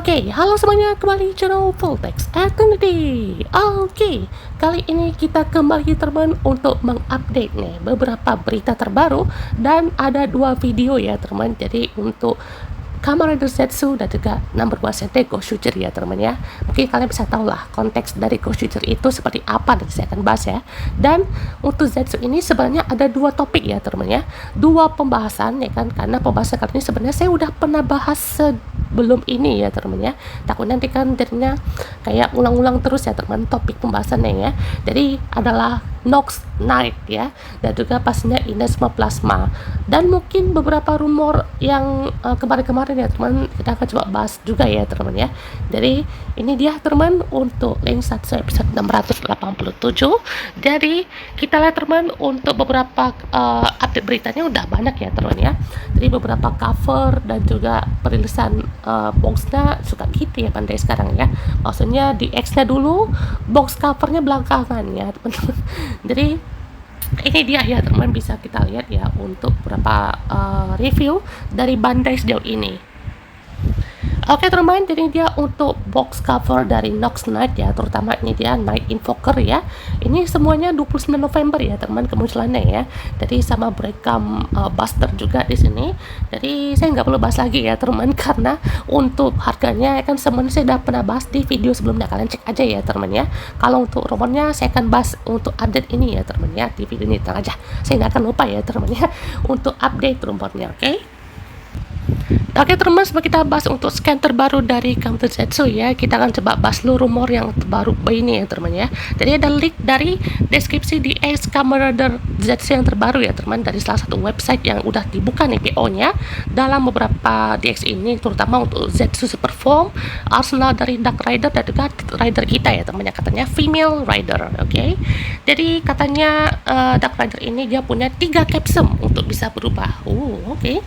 Oke, halo semuanya, kembali di channel Voltex Eternity. Oke, kali ini kita kembali teman untuk mengupdate nih beberapa berita terbaru dan ada dua video ya teman. Jadi untuk Kamen Rider Zetsu dan juga number one Sentai Ghost Shooter ya teman ya. Mungkin kalian bisa tahu lah konteks dari Ghost Shooter itu seperti apa, dan saya akan bahas ya. Dan untuk Zetsu ini sebenarnya ada dua topik ya teman ya, dua pembahasan ya kan, karena pembahasan kali ini sebenarnya saya udah pernah bahas sebelum ini ya teman ya. Takut nanti kan jadinya kayak ulang-ulang terus ya teman topik pembahasannya ya. Jadi adalah Nox Knight ya, dan juga pastinya Inazuma Plasma, dan mungkin beberapa rumor yang kemarin-kemarin ya teman, kita akan coba bahas juga ya teman ya. Jadi ini dia teman untuk link 1 episode 687. Jadi kita lihat teman untuk beberapa update beritanya udah banyak ya teman ya. Jadi beberapa cover dan juga perilisan boxnya suka gitu ya pandai sekarang ya. Maksudnya di X-nya dulu, box covernya belakangan ya teman-teman. Jadi ini dia ya teman, bisa kita lihat ya untuk beberapa review dari Bandai sejauh ini. Oke teman, jadi dia untuk box cover dari Nox Knight ya, terutama ini dia Night Invoker ya. Ini semuanya 29 November ya teman kemunculannya ya. Jadi sama Breakam Buster juga di sini. Jadi saya nggak perlu bahas lagi ya teman, karena untuk harganya kan semuanya saya udah pernah bahas di video sebelumnya, kalian cek aja ya teman ya. Kalau untuk rumornya saya akan bahas untuk update ini ya teman ya, di video ini tenang aja. Saya nggak akan lupa ya teman ya untuk update rumornya, oke? Oke teman, sebelum kita bahas untuk scan terbaru dari Kamen Rider Zetsu ya, kita akan coba bahas dulu rumor yang terbaru ini ya teman ya. Jadi ada link dari deskripsi di X Kamen Rider Zetsu yang terbaru ya teman, dari salah satu website yang udah dibuka nih PO-nya dalam beberapa DX ini, terutama untuk Zetsu Superform, Arsenal dari Dark Rider dan juga Rider kita ya teman ya, katanya female rider, oke? Jadi katanya Dark Rider ini dia punya 3 capsule untuk bisa berubah. Oke.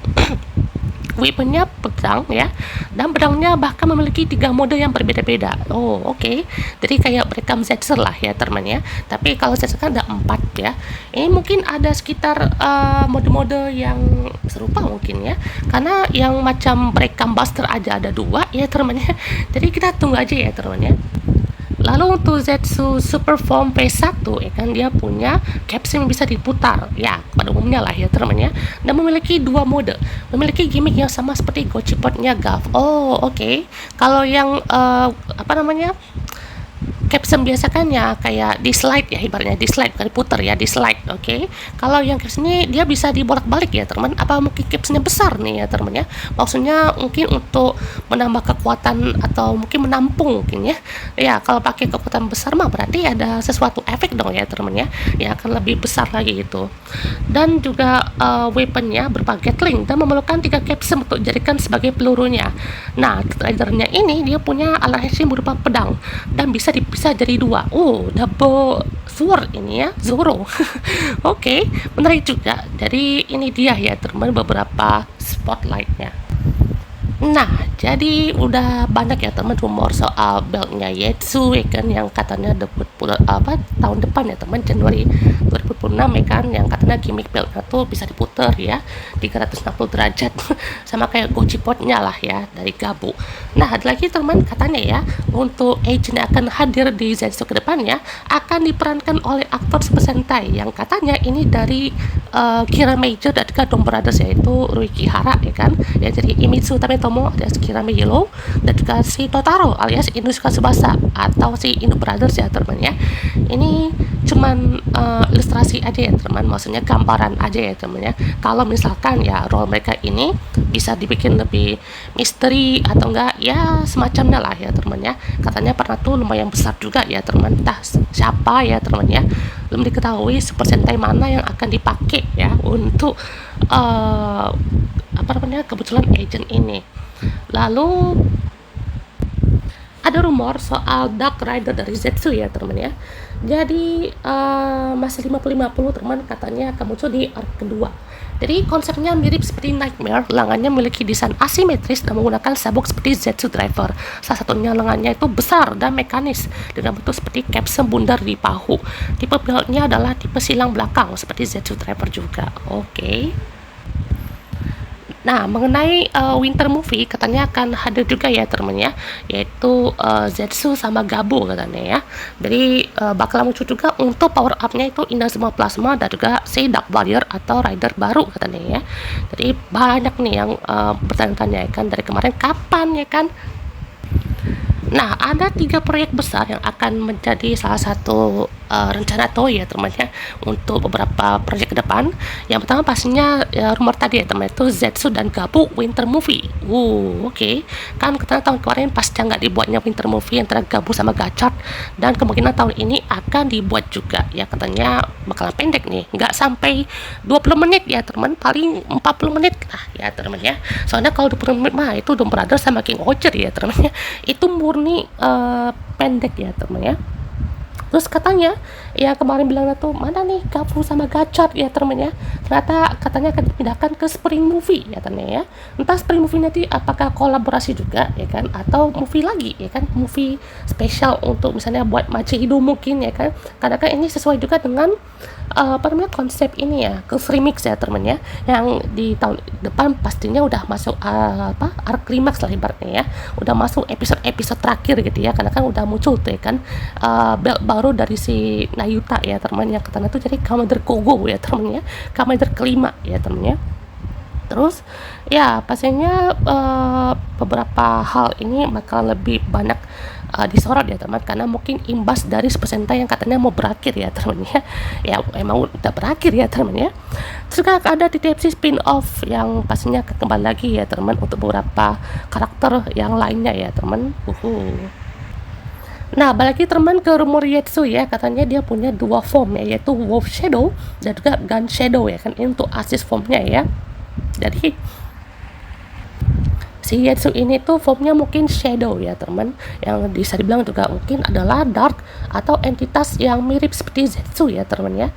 Weaponnya pedang ya, dan pedangnya bahkan memiliki 3 mode yang berbeda-beda. Oke. Jadi kayak Breakam Zetsu lah ya teman ya. Tapi kalau Zetsu kan ada 4 ya. Ini mungkin ada sekitar mode-mode yang serupa mungkin ya, karena yang macam Breakam Buster aja ada 2 ya teman ya. Jadi kita tunggu aja ya teman ya. Lalu untuk Zetsu Superform P1 ya kan, dia punya capsule yang bisa diputar ya, pada umumnya lah ya teman ya, dan memiliki 2 mode, memiliki gimmick yang sama seperti Gochipotnya Gav. Oke. Kalau yang capsule biasa kan ya kayak di slide ya, ibaratnya di slide, bukan diputer ya, di slide. Oke. Kalau yang capsule ini dia bisa dibolak-balik ya teman, apa mungkin capsule-nya besar nih ya teman ya, maksudnya mungkin untuk menambah kekuatan atau mungkin menampung mungkin ya kalau pakai kekuatan besar mah berarti ada sesuatu efek dong ya teman ya, akan lebih besar lagi gitu. Dan juga weaponnya berupa Gatling dan memerlukan 3 capsule untuk dijadikan sebagai pelurunya. Nah, ridernya ini dia punya alat yang berupa pedang dan bisa jadi 2. Double sword ini ya, Zoro. Oke, menarik juga. Jadi ini dia ya teman beberapa spotlightnya. Nah, jadi udah banyak ya teman rumor soal beltnya Zetsu ya kan, yang katanya debut tahun depan ya teman, Januari 2026 ya kan, yang katanya gimmick beltnya tuh bisa diputer ya 360 derajat sama kayak Gochipotnya lah ya dari Gabu. Nah, ada lagi teman katanya ya, untuk agent yang akan hadir di Zetsu ke depannya akan diperankan oleh aktor Super Sentai yang katanya ini dari Kira Major dan juga Dom Brothers, yaitu Ruiki Hara ya kan, yang jadi Imitsu Tametomo alias Kirame Yellow, dan juga si Totaro alias Inusuka Tsubasa atau si Inu Brothers ya teman ya. Ini cuman ilustrasi aja ya teman, maksudnya gambaran aja ya teman ya. Kalau misalkan ya role mereka ini bisa dibikin lebih misteri atau enggak ya semacamnya lah ya teman ya. Katanya pernah tuh lumayan besar juga ya teman, entah siapa ya teman ya, belum diketahui Super Sentai mana yang akan dipakai ya untuk kebetulan agent ini. Lalu ada rumor soal Dark Rider dari Zetsu ya teman ya. Jadi masih 50-50 teman, katanya akan muncul di arc kedua. Jadi konsepnya mirip seperti Nightmare, lengannya memiliki desain asimetris dan menggunakan sabuk seperti Zetsu Driver. Salah satunya lengannya itu besar dan mekanis dengan bentuk seperti capsule bundar di bahu. Tipe beltnya adalah tipe silang belakang seperti Zetsu Driver juga. Oke. Nah, mengenai winter movie katanya akan hadir juga ya teman-teman ya, yaitu Zetsu sama Gabu katanya ya. Jadi bakal muncul juga untuk power up-nya itu Inazuma Plasma dan juga si Dark Warrior atau Rider baru katanya ya. Jadi banyak nih yang bertanya-tanya ya kan dari kemarin kapan ya kan. Nah, ada 3 proyek besar yang akan menjadi salah satu rencana Toei ya teman-teman ya untuk beberapa proyek ke depan. Yang pertama pastinya ya, rumor tadi ya teman itu Zetsu dan Gabu Winter Movie. Oke. Kan katanya tahun kemarin pasca nggak dibuatnya Winter Movie antara Gabu sama Gachot, dan kemungkinan tahun ini akan dibuat juga ya, katanya bakalan pendek nih, nggak sampai 20 menit ya teman, paling 40 menit ya teman ya. Soalnya kalau 20 menit mah itu Doom Brothers sama King Ocher ya teman ya, itu murni pendek ya teman ya. Terus katanya ya kemarin bilangnya tuh mana nih Gabu sama Gachot ya teman ya, ternyata katanya akan dipindahkan ke Spring Movie ya teman ya. Entah Spring Movie nanti apakah kolaborasi juga ya kan, atau movie lagi ya kan, movie spesial untuk misalnya buat Machihido mungkin ya kan, karena kan ini sesuai juga dengan konsep ini ya, ke remix ya teman ya, yang di tahun depan pastinya udah masuk arc climax lah ibaratnya ya, udah masuk episode terakhir gitu ya, karena kan udah muncul tuh ya kan belt baru dari si Nayuta ya teman yang katanya tuh jadi Commander Kogo ya teman ya, Commander kelima ya teman ya. Terus ya pastinya beberapa hal ini bakal lebih banyak disorot ya teman, karena mungkin imbas dari Super Sentai yang katanya mau berakhir ya teman ya. Ya emang udah berakhir ya teman ya. Terus juga ada TTFC spin-off yang pastinya akan kembali lagi ya teman untuk beberapa karakter yang lainnya ya teman. Nah, balik lagi teman ke rumor Yetsu ya, katanya dia punya 2 form ya, yaitu Wolf Shadow dan juga Gun Shadow ya kan, ini untuk assist formnya ya. Jadi si Yetsu ini tuh formnya mungkin Shadow ya teman, yang bisa dibilang juga mungkin adalah Dark atau entitas yang mirip seperti Zetsu ya teman ya.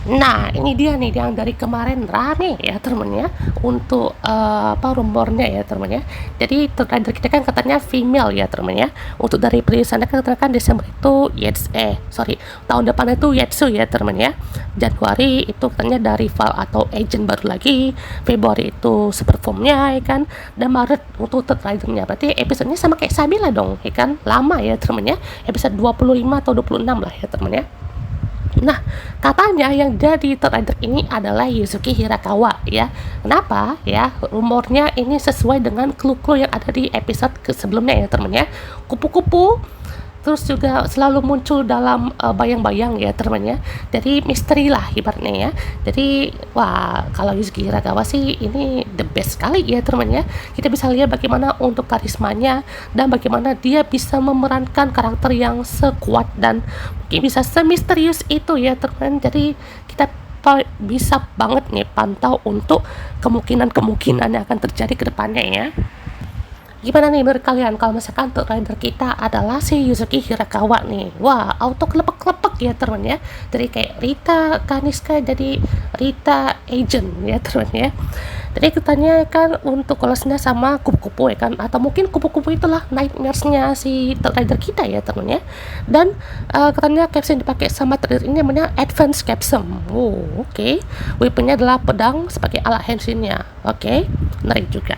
Nah, ini dia nih yang dari kemarin rame ya teman ya untuk rumornya ya teman ya. Jadi trailer kita kan katanya female ya teman ya. Untuk dari perilisannya kan Desember itu tahun depan itu Yetsu ya teman ya. Januari itu katanya dari rival atau agent baru lagi. Februari itu super formnya ya kan. Dan Maret untuk trailernya. Berarti episodenya sama kayak Sabila dong ya kan. Lama ya teman ya. Episode 25 atau 26 lah ya teman ya. Nah, katanya yang jadi trailer ini adalah Yuzuki Hirakawa ya. Kenapa ya? Rumornya ini sesuai dengan clue-clue yang ada di episode sebelumnya ya teman ya. Kupu-kupu terus juga selalu muncul dalam bayang-bayang ya teman ya. Jadi misteri lah ibaratnya ya. Jadi wah, kalau Yuzuki Hirakawa sih ini the best sekali ya teman ya. Kita bisa lihat bagaimana untuk karismanya dan bagaimana dia bisa memerankan karakter yang sekuat dan mungkin bisa semisterius itu ya teman. Jadi kita bisa banget nih pantau untuk kemungkinan yang akan terjadi ke depannya ya. Gimana nih menurut kalian kalau misalkan untuk rider kita adalah si Yuzuki Hirakawa nih? Wah, auto kelepek-kelepek ya teman ya. Jadi kayak Rita Kaniska jadi Rita Agent ya teman ya. Jadi katanya kan untuk kolosnya sama kupu-kupu ya kan, atau mungkin kupu-kupu itulah nightmares-nya si rider kita ya teman ya. Dan katanya caption dipakai sama trader ini namanya Advanced Capsum. Oke. Weaponnya adalah pedang sebagai alat henshinnya. Oke. Menarik juga.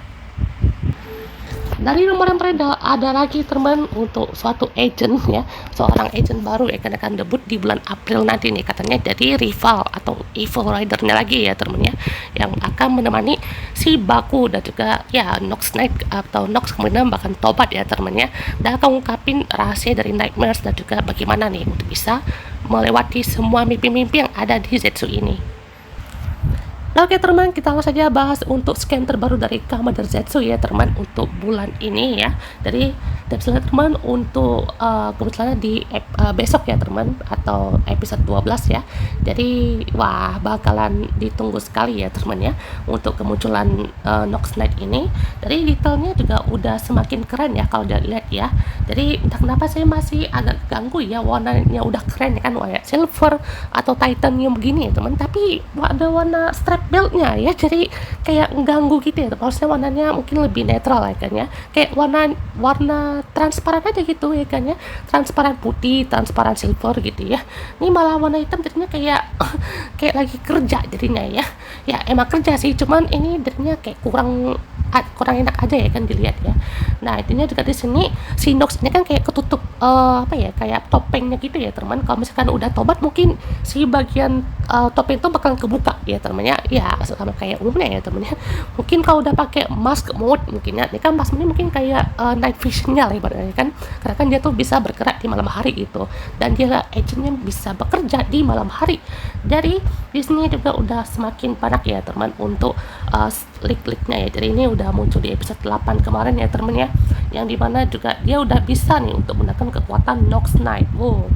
Dari rumor yang beredar ada lagi teman untuk suatu agent ya, seorang agent baru ya, karena akan debut di bulan April nanti nih, katanya jadi rival atau evil ridernya lagi ya teman ya, yang akan menemani si Baku dan juga ya Nox Knight atau Nox kemudian bahkan tobat ya teman ya, dan akan ngungkapin rahasia dari Nightmares dan juga bagaimana nih untuk bisa melewati semua mimpi-mimpi yang ada di Zetsu ini. Oke teman, kita langsung saja bahas untuk scan terbaru dari Commander Zetsu ya teman untuk bulan ini ya. Dari misalnya teman untuk kebetulan di besok ya teman, atau episode 12 ya. Jadi wah bakalan ditunggu sekali ya teman ya untuk kemunculan Nox Knight ini. Dari detailnya juga udah semakin keren ya kalau dilihat ya. Jadi entah kenapa saya masih agak ganggu ya, warnanya udah keren ya kan, kayak silver atau titanium begini ya teman, tapi ada warna strap build-nya ya, jadi kayak ganggu gitu ya. Harusnya warnanya mungkin lebih netral ya kan ya, kayak warna warna transparan aja gitu ya kan ya, transparan putih, transparan silver gitu ya. Ini malah warna hitam jadinya kayak kayak lagi kerja jadinya ya. Ya emang kerja sih, cuman ini jadinya kayak kurang enak aja ya kan dilihat ya. Nah intinya juga di sini si Nox ini kan kayak ketutup apa ya, kayak topengnya gitu ya teman. Kalau misalkan udah tobat mungkin si bagian topeng itu bakal kebuka ya temannya ya, sama kayak umumnya ya temennya. Mungkin kalau udah pakai mask mode mungkin ya, ini kan mask ini mungkin kayak night visionnya lah ibaratnya kan, karena kan dia tuh bisa bergerak di malam hari gitu, dan dia agentnya bisa bekerja di malam hari. Jadi di sini juga udah semakin banyak ya teman untuk leak-leaknya ya. Jadi ini udah muncul di episode 8 kemarin ya temen ya, yang dimana juga dia udah bisa nih untuk menggunakan kekuatan Nox Knight. Wow.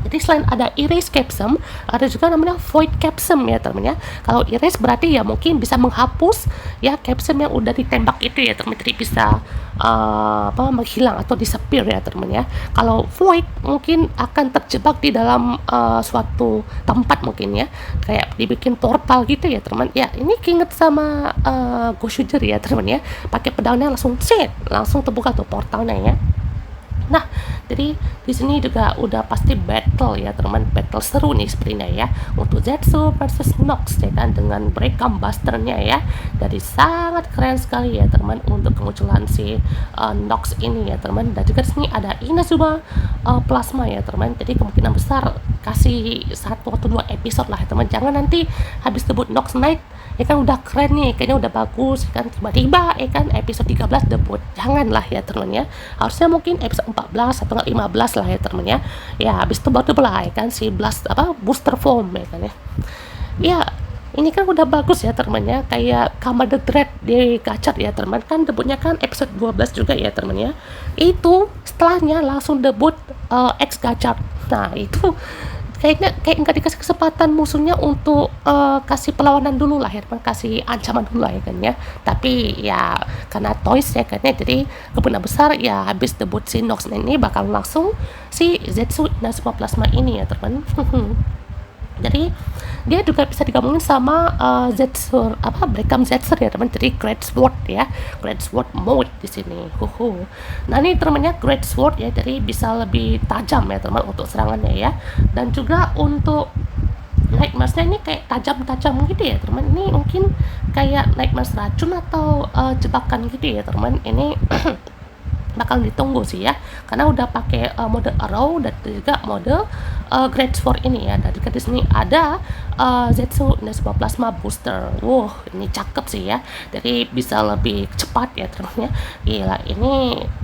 Jadi selain ada erase capsum, ada juga namanya void capsum ya temen ya. Kalau erase berarti ya mungkin bisa menghapus ya capsum yang udah ditembak itu ya temen, jadi bisa menghilang atau disappear ya temen ya. Kalau void mungkin akan terjebak di dalam suatu tempat mungkin ya, kayak dibikin portal gitu ya teman. Ya ini keinget sama Ghost Shooter ya teman ya, pakai pedangnya langsung langsung terbuka tuh portalnya ya. Nah, jadi di sini juga udah pasti battle ya teman, battle seru nih sepertinya ya untuk Zetsu versus Nox ya kan, dengan breakdown busternya ya. Jadi sangat keren sekali ya teman untuk kemunculan si Nox ini ya teman. Dan juga di sini ada Inazuma Plasma ya teman. Jadi kemungkinan besar kasih 1 atau 2 episode lah ya teman. Jangan nanti habis debut Nox Knight ya kan udah keren nih, kayaknya udah bagus ya kan, tiba-tiba ya kan episode 13 debut. Janganlah ya teman ya, harusnya mungkin episode 14 atau 15 lah ya teman ya. Ya habis itu baru lah ya kan si blast booster form ya kan ya. Ya ini kan udah bagus ya teman ya, kayak Commander Dread di Gachar ya teman, kan debutnya kan episode 12 juga ya teman ya. Itu setelahnya langsung debut X Gachar. Nah itu kayak nggak dikasih kesempatan musuhnya untuk kasih perlawanan dulu lah ya teman, kasih ancaman dulu lah ya kan ya. Tapi ya karena toys ya kan ya, jadi kemungkinan besar ya habis debut si Nox ini bakal langsung si Zetsu Inazuma Plasma ini ya teman. Jadi dia juga bisa digabungin sama Zetsu Breakdown Zetsu ya teman, jadi Great Sword ya, Great Sword mode di sini. Nah ini temannya Great Sword ya, jadi bisa lebih tajam ya teman untuk serangannya ya. Dan juga untuk Nightmares-nya ini kayak tajam-tajam gitu ya teman. Ini mungkin kayak Nightmares racun atau jebakan gitu ya teman. Ini bakal ditunggu sih ya, karena udah pakai mode arrow dan juga mode Great Sword ini ya. Dan juga di sini ada Zetsu Inazuma Plasma Booster. Wow, ini cakep sih ya, jadi bisa lebih cepat ya teman-teman ya. Gila, ini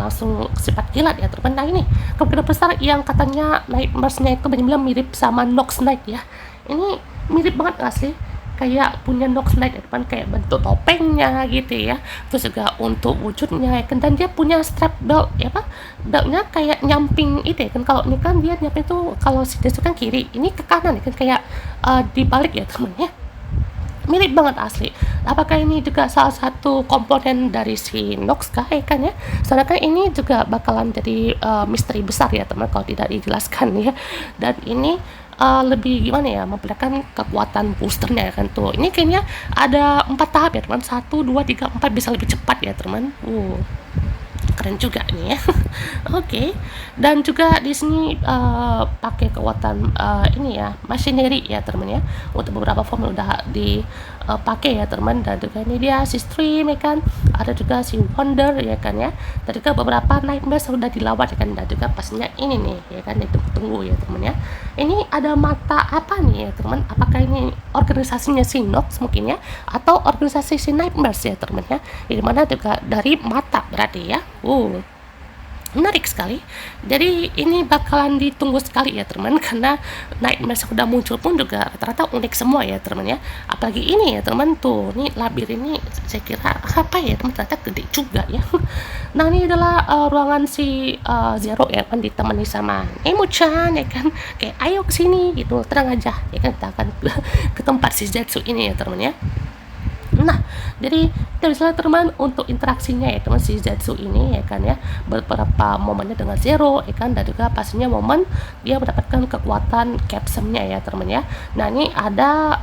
langsung sifat kilat ya teman. Nah ini kemungkinan besar yang katanya Nightmares-nya itu benar-benar mirip sama Nox Knight ya. Ini mirip banget gak sih? Kayak punya Nox Knight ya teman, kayak bentuk topengnya gitu ya, terus juga untuk wujudnya ya kan, dan dia punya strap belt ya beltnya kayak nyamping itu ya kan. Kalau ini kan dia nyamping tuh, kalau si Desu kan kiri, ini ke kanan ya kan, kayak dibalik ya temen ya. Mirip banget asli. Apakah ini juga salah satu komponen dari si Nox kah ya kan ya? Soalnya kan ini juga bakalan jadi misteri besar ya teman kalau tidak dijelaskan ya. Dan ini lebih gimana ya, memperlihatkan kekuatan boosternya ya kan tuh. Ini kayaknya ada 4 tahap ya teman, 1, 2, 3, 4, bisa lebih cepat ya teman. Keren juga nih ya. Oke. Dan juga di sini pakai kekuatan ini ya, machinery ya teman ya, untuk beberapa form udah dipakai ya teman. Dan juga ini dia si Stream ya kan, ada juga si Wonder ya kan ya, dan juga beberapa Nightmares sudah dilawat ya kan. Dan juga pastinya ini nih ya kan, ditunggu-tunggu ya teman ya. Ini ada mata apa nih ya teman, apakah ini organisasinya si Nox mungkin ya, atau organisasi si Nightmares ya teman ya, dimana juga dari mata berarti ya. Menarik sekali. Jadi ini bakalan ditunggu sekali ya teman, karena Nightmares sudah muncul pun juga rata-rata unik semua ya teman ya. Apalagi ini ya teman tuh, nih labir ini saya kira apa ya teman, ternyata gede juga ya. Nah ini adalah ruangan si Zero ya kan, ditemani sama Nemo-chan ya kan, kayak ayo kesini gitu, tenang aja ya kan, kita akan ke tempat si Zetsu ini ya teman ya. Nah, jadi kita bisa lihat teman untuk interaksinya ya teman si Zetsu ini ya kan ya, beberapa momennya dengan Zero ya kan, dan juga pastinya momen dia mendapatkan kekuatan capsumnya ya teman ya. Nah ini ada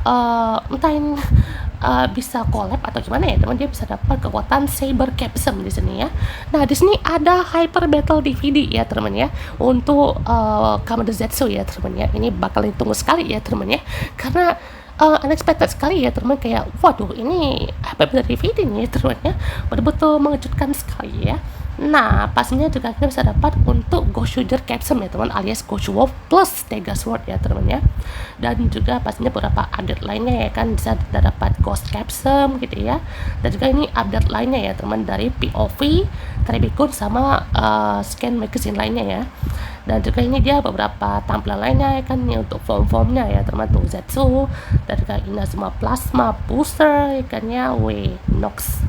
entah ini bisa collab atau gimana ya teman, dia bisa dapat kekuatan Saber Capsum di sini ya. Nah di sini ada Hyper Battle DVD ya teman ya, untuk Commander Zetsu ya teman ya. Ini bakal ditunggu sekali ya teman ya, karena unexpected sekali ya teman, kayak waduh ini Hyper Battle DVD nih teman ya, betul-betul mengejutkan sekali ya. Nah, pastinya juga kita bisa dapat untuk Ghost Shooter Capsum ya teman, alias Ghost Wolf plus Tega Sword ya teman ya. Dan juga pastinya beberapa update lainnya ya kan, bisa kita dapat Ghost Capsum gitu ya. Dan juga ini update lainnya ya teman, dari POV, Tribikun sama scan magazine lainnya ya. Dan juga ini dia beberapa tampilan lainnya ya kan, ini untuk form-formnya ya teman, tuh Zetsu, dan juga Inazuma Plasma Booster ya kan ya, Nox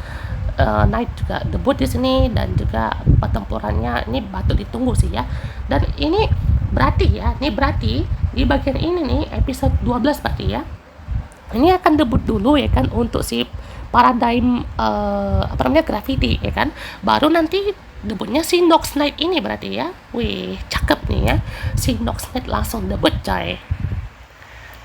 Knight juga debut di sini, dan juga pertempurannya ini patut ditunggu sih ya. Dan ini berarti di bagian ini nih episode 12 berarti ya, ini akan debut dulu ya kan untuk si Paradigm Graffiti ya kan, baru nanti debutnya si Nox Knight ini berarti ya. Wih cakep nih ya, si Nox Knight langsung debut coy.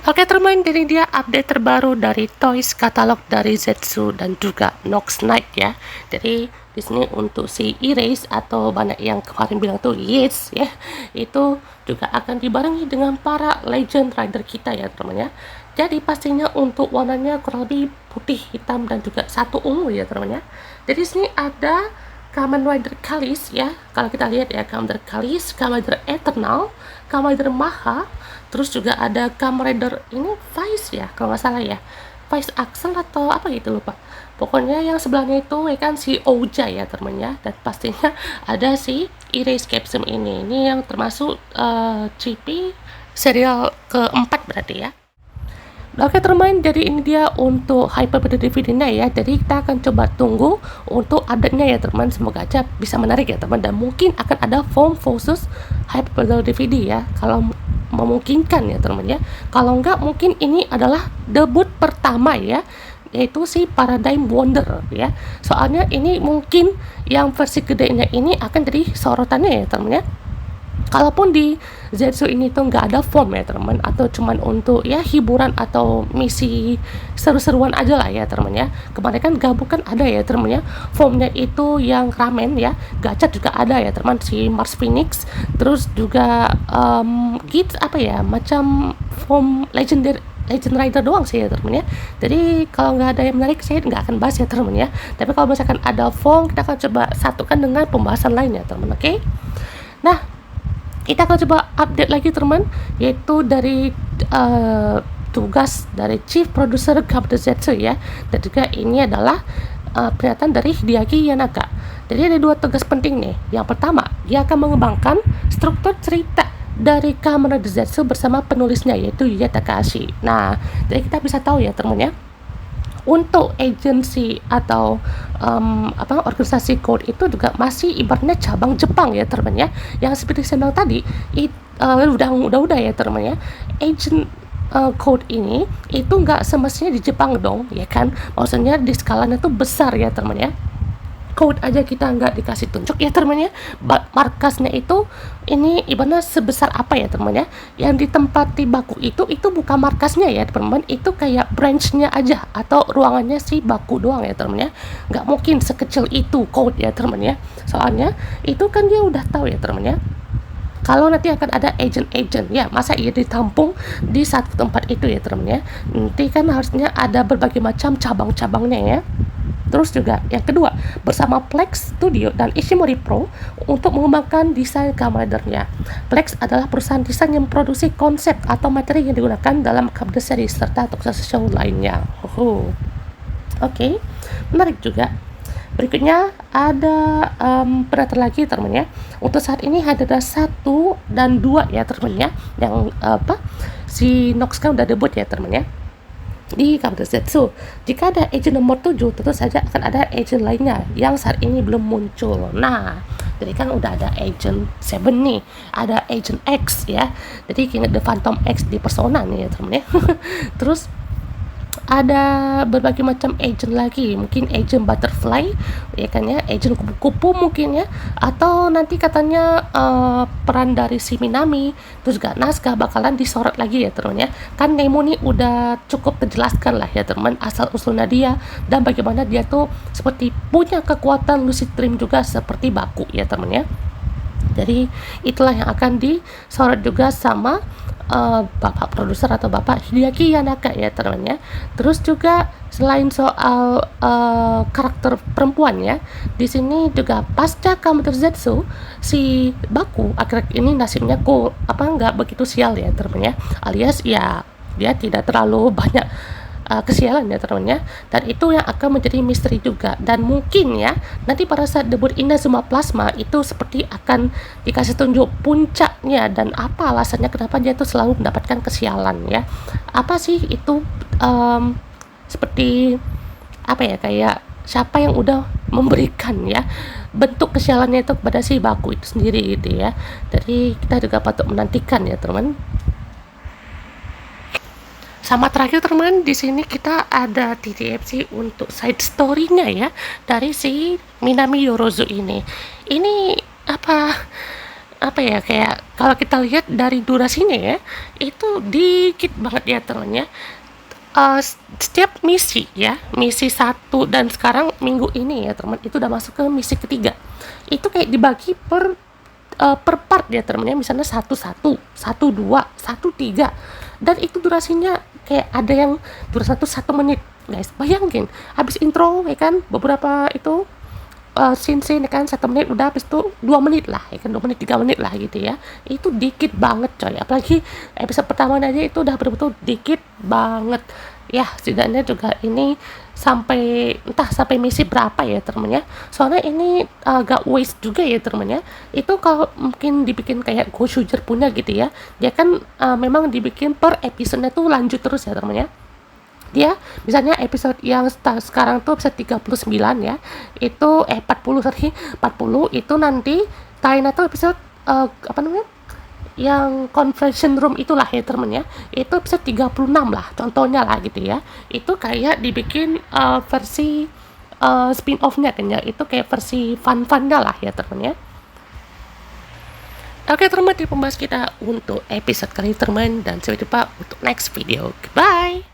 Oke teman, ini dia update terbaru dari Toys katalog dari Zetsu dan juga Nox Knight ya. Jadi di sini untuk si Erase atau banyak yang kemarin bilang tuh yes ya, itu juga akan dibarengi dengan para Legend Rider kita ya teman ya. Jadi pastinya untuk warnanya kurang lebih putih, hitam, dan juga satu ungu ya teman ya. Jadi di sini ada Kamen Rider Kalis ya, kalau kita lihat ya, Kamen Rider Kalis, Kamen Rider Eternal, Kamen Rider Maha, terus juga ada Kamen Rider ini Vice ya kalau nggak salah ya, Vice Axel atau apa gitu lupa. Pokoknya yang sebelahnya itu ya kan si Ouja ya teman ya, dan pastinya ada si Erase Capsum ini yang termasuk GP serial keempat berarti ya. Oke teman, jadi ini dia untuk Hyper Battle DVD-nya ya. Jadi kita akan coba tunggu untuk update-nya ya teman. Semoga aja bisa menarik ya teman, dan mungkin akan ada form khusus Hyper Battle DVD ya, kalau memungkinkan ya teman ya. Kalau enggak mungkin ini adalah debut pertama ya, yaitu si Paradigm Wonder ya. Soalnya ini mungkin yang versi gedenya ini akan jadi sorotannya ya teman ya. Kalaupun di Zetsu ini tuh nggak ada form ya teman, atau cuman untuk ya hiburan atau misi seru-seruan aja lah ya teman ya. Kemarin kan gabung kan ada ya teman ya, formnya itu yang ramen ya, gacha juga ada ya teman, si Mars Phoenix, terus juga gitu apa ya, macam form Legend Rider doang sih ya teman ya. Jadi kalau nggak ada yang menarik saya nggak akan bahas ya teman ya. Tapi kalau misalkan ada form, kita akan coba satukan dengan pembahasan lainnya teman, oke? Nah, kita akan coba update lagi teman, yaitu dari tugas dari Chief Producer Kamen Zetsu ya. Dan juga ini adalah pernyataan dari Hideaki Yanaka. Jadi ada dua tugas penting nih. Yang pertama, dia akan mengembangkan struktur cerita dari Kamen Zetsu bersama penulisnya, yaitu Yuya Takahashi. Nah, jadi kita bisa tahu ya teman ya, untuk agensi atau organisasi code itu juga masih ibaratnya cabang Jepang ya teman ya. Yang seperti saya bilang tadi, udah ya teman ya, agent code ini itu nggak semestinya di Jepang dong ya kan, maksudnya di skalanya tuh besar ya teman ya. Code aja kita nggak dikasih tunjuk ya teman ya, markasnya itu ini ibaratnya sebesar apa ya teman ya, yang ditempati baku itu bukan markasnya ya teman, itu kayak branchnya aja atau ruangannya si baku doang ya teman ya. Nggak mungkin sekecil itu code ya teman ya, soalnya itu kan dia udah tahu ya teman ya, kalau nanti akan ada agent ya, masa iya ditampung di satu tempat itu ya teman ya. Nanti kan harusnya ada berbagai macam cabang-cabangnya ya. Terus juga yang kedua, bersama Plex Studio dan Ishimori Pro untuk mengembangkan desain Kamen Rider-nya. Plex adalah perusahaan desain yang memproduksi konsep atau materi yang digunakan dalam Kamen Rider series serta tokusatsu show lainnya. Oke, menarik juga. Berikutnya ada pernyataan lagi teman ya. Untuk saat ini ada 1 dan 2 ya teman ya, yang si Nox kan udah debut ya teman ya di Kamen Zetsu. Jika ada agent nomor 7, tentu saja akan ada agent lainnya yang saat ini belum muncul. Nah, jadi kan udah ada agent 7 nih, ada agent X ya. Jadi ingat The Phantom X di Persona nih ya teman ya. Terus ada berbagai macam agent lagi, mungkin agent butterfly ya kan ya, agent kupu-kupu mungkin ya, atau nanti katanya peran dari si Minami terus juga naskah bakalan disorot lagi ya teman ya. Kan Nemo nih udah cukup terjelaskan lah ya teman, asal usulnya dia dan bagaimana dia tuh seperti punya kekuatan lucid dream juga seperti Baku ya teman ya. Jadi itulah yang akan disorot juga sama bapak produser atau bapak Hideaki Yanaka ya teman ya. Terus juga selain soal karakter perempuan ya, di sini juga pasca Kamen Zetsu si Baku akhir ini nasibnya kok nggak begitu sial ya teman ya, alias ya dia tidak terlalu banyak kesialan ya teman-teman ya, dan itu yang akan menjadi misteri juga. Dan mungkin ya nanti pada saat debut Inazuma Plasma itu seperti akan dikasih tunjuk puncaknya dan apa alasannya kenapa dia tuh selalu mendapatkan kesialan ya. Apa sih itu, seperti apa ya, kayak siapa yang udah memberikan ya bentuk kesialannya itu kepada si Baku itu sendiri gitu ya. Jadi kita juga patut menantikan ya teman. Sama terakhir teman, di sini kita ada TTFC untuk side story-nya ya dari si Minami Yorozu ini. Ini apa ya, kayak kalau kita lihat dari durasinya ya itu dikit banget ya teman ya. Setiap misi ya, misi 1 dan sekarang minggu ini ya teman, itu udah masuk ke misi ketiga. Itu kayak dibagi per part ya teman ya, misalnya 1-1, 1-2, 1-3, dan itu durasinya kayak ada yang durasi 1 menit guys. Bayangin habis intro ya kan, beberapa itu scene ya kan 1 menit, udah habis itu 2 menit lah ya kan, 2 menit 3 menit lah gitu ya. Itu dikit banget coy, apalagi episode pertama aja itu udah betul-betul dikit banget ya. Setidaknya juga ini sampai misi berapa ya teman ya, soalnya ini agak waste juga ya teman ya. Itu kalau mungkin dibikin kayak Go Shujer punya gitu ya, dia kan memang dibikin per episode tuh lanjut terus ya teman ya. Dia misalnya episode yang sekarang tuh episode 39 ya, itu 40 itu nanti Taina tuh episode yang convention room itulah ya temen ya, itu episode 36 lah contohnya lah gitu ya. Itu kayak dibikin versi spin off-nya kan ya, itu kayak versi fun-fun-nya lah ya temen ya. Oke teman, di pembahas kita untuk episode kali ini teman, dan sampai jumpa untuk next video. Goodbye.